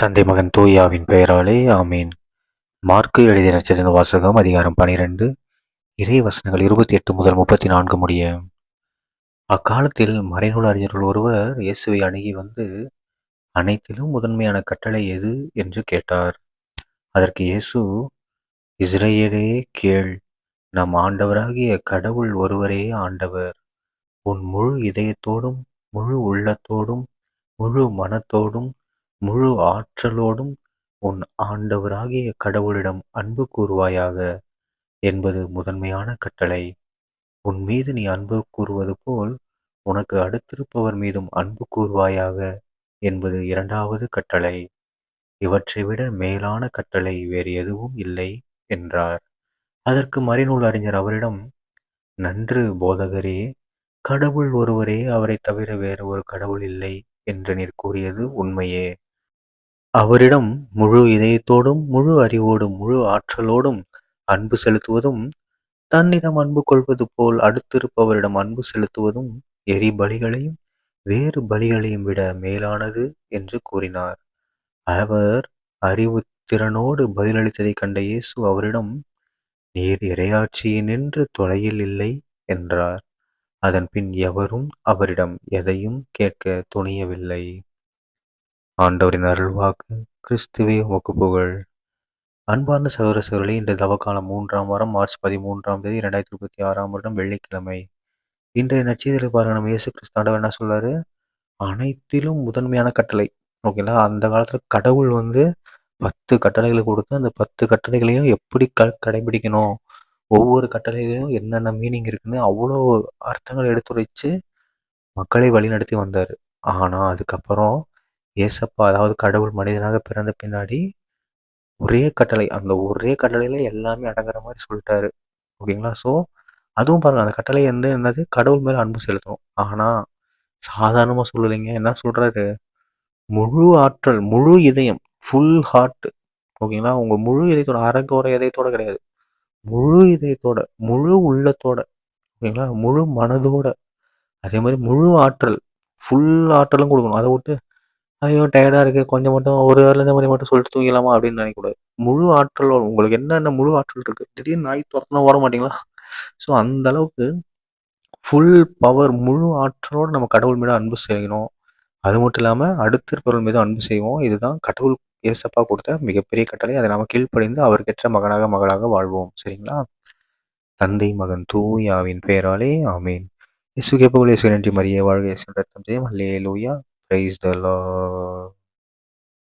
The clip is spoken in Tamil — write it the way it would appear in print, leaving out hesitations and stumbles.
தந்தை மகன் தூயாவின் பெயராலே ஆமீன். மார்க்கு எழுதிய நற்செய்தி வாசகம் அதிகாரம் 12 இறை வசனங்கள் 28 முதல் 34 முடிய. அக்காலத்தில் மறைநூல் அறிஞர்கள் ஒருவர் இயேசுவை அணுகி வந்து, அனைத்திலும் முதன்மையான கட்டளை எது என்று கேட்டார். அதற்கு இயேசு, இஸ்ரவேலே கேள், நம் ஆண்டவராகிய கடவுள் ஒருவரே ஆண்டவர். உன் முழு இதயத்தோடும், முழு உள்ளத்தோடும், முழு மனத்தோடும், முழு ஆற்றலோடும் உன் ஆண்டவராகிய கடவுளிடம் அன்பு கூர்வாயாக என்பது முதன்மையான கட்டளை. உன் மீது நீ அன்பு கூறுவது போல் உனக்கு அடுத்திருப்பவர் மீதும் அன்பு கூர்வாயாக என்பது இரண்டாவது கட்டளை. இவற்றை விட மேலான கட்டளை வேறு எதுவும் இல்லை என்றார். அதற்கு மறைநூல் அறிஞர் அவரிடம், நன்று போதகரே, கடவுள் ஒருவரே, அவரைத் தவிர வேறு ஒரு கடவுள் இல்லை என்று நீர் கூறியது உண்மையே. அவரிடம் முழு இதயத்தோடும், முழு அறிவோடும், முழு ஆற்றலோடும் அன்பு செலுத்துவதும், தன்னிடம் அன்பு கொள்வது போல் அடுத்திருப்பவரிடம் அன்பு செலுத்துவதும் எரிபலிகளையும் வேறு பலிகளையும் விட மேலானது என்று கூறினார். அவர் அறிவுத்திறனோடு பதிலளித்ததைக் கண்ட இயேசு அவரிடம், நீர் இறையாட்சியினின்று தொலையில் இல்லை என்றார். அதன் பின் எவரும் அவரிடம் எதையும் கேட்க துணியவில்லை. ஆண்டவரின் அருள்வாக்கு. கிறிஸ்துவே உமக்கு புகழ். அன்பார்ந்த சகோதர சகோதரிகளே, இன்று தவக்காலம் 3ஆம் வாரம் மார்ச் 13ஆம் தேதி 2026ஆம் வருடம் வெள்ளிக்கிழமை. இன்றைய நற்செய்தியில் பாருங்க, நம்ம இயேசு கிறிஸ்து ஆண்டவர் என்ன சொல்றாரு? அனைத்திலும் முதன்மையான கட்டளை. ஓகேங்களா? அந்த காலத்துல கடவுள் 10 கட்டளைகளை கொடுத்து, அந்த 10 கட்டளைகளையும் எப்படி கடைபிடிக்கணும், ஒவ்வொரு கட்டளையிலையும் என்னென்ன மீனிங் இருக்குன்னு அவ்வளோ அர்த்தங்கள் எடுத்துரைச்சு மக்களை வழிநடத்தி வந்தாரு. ஆனா அதுக்கப்புறம் ஏசப்பா, அதாவது கடவுள் மனிதனாக பிறந்த பின்னாடி ஒரே கட்டளை, அந்த ஒரே கட்டளையில எல்லாமே அடங்குற மாதிரி சொல்லிட்டாரு. ஓகேங்களா? ஸோ அதுவும் பாருங்க, அந்த கட்டளை என்னது, கடவுள் மேல அன்பு செலுத்தணும். ஆனா சாதாரணமா சொல்லலைங்க. என்ன சொல்றாரு? முழு ஆற்றல், முழு இதயம், ஃபுல் ஹார்ட். ஓகேங்களா? உங்க முழு இதயத்தோட, அரைக்குறை இதயத்தோட கிடையாது, முழு இதயத்தோட, முழு உள்ளத்தோட, ஓகேங்களா, முழு மனதோட, அதே மாதிரி முழு ஆற்றல், ஃபுல் ஆற்றலும் கொடுக்கணும். அதை விட்டு ஐயோ டயர்டாக இருக்குது, கொஞ்சம் மட்டும் ஒரு வேளை இந்த மாதிரி மட்டும் சொல்லிட்டு தூங்கிடலாமா அப்படின்னு நினைக்கக்கூடாது. முழு ஆற்றல் உங்களுக்கு என்னென்ன முழு ஆற்றல் இருக்குது, திடீர்னு நாய் துரத்துனா ஓட மாட்டிங்களா? ஸோ அந்த அளவுக்கு ஃபுல் பவர், முழு ஆற்றலோடு நம்ம கடவுள் மீது அன்பு செய்யணும். அது மட்டும் இல்லாமல் அடுத்த இருப்பவர்கள் மீது அன்பு செய்வோம். இதுதான் கடவுள் ஏசப்பா கொடுத்த மிகப்பெரிய கட்டளை. அதை நம்ம கீழ்ப்படிந்து அவருக்கேற்ற மகனாக மகளாக வாழ்வோம். சரிங்களா? தந்தை மகன் தூயாவின் பெயராலே ஆமீன். இயேசுவே புகழ், இயேசுவே நன்றி, மரியே வாழ்க, இயேசுவின் ரத்தம் ஜெயம், அல்லேலூயா, பிரைஸ் தி லார்ட்.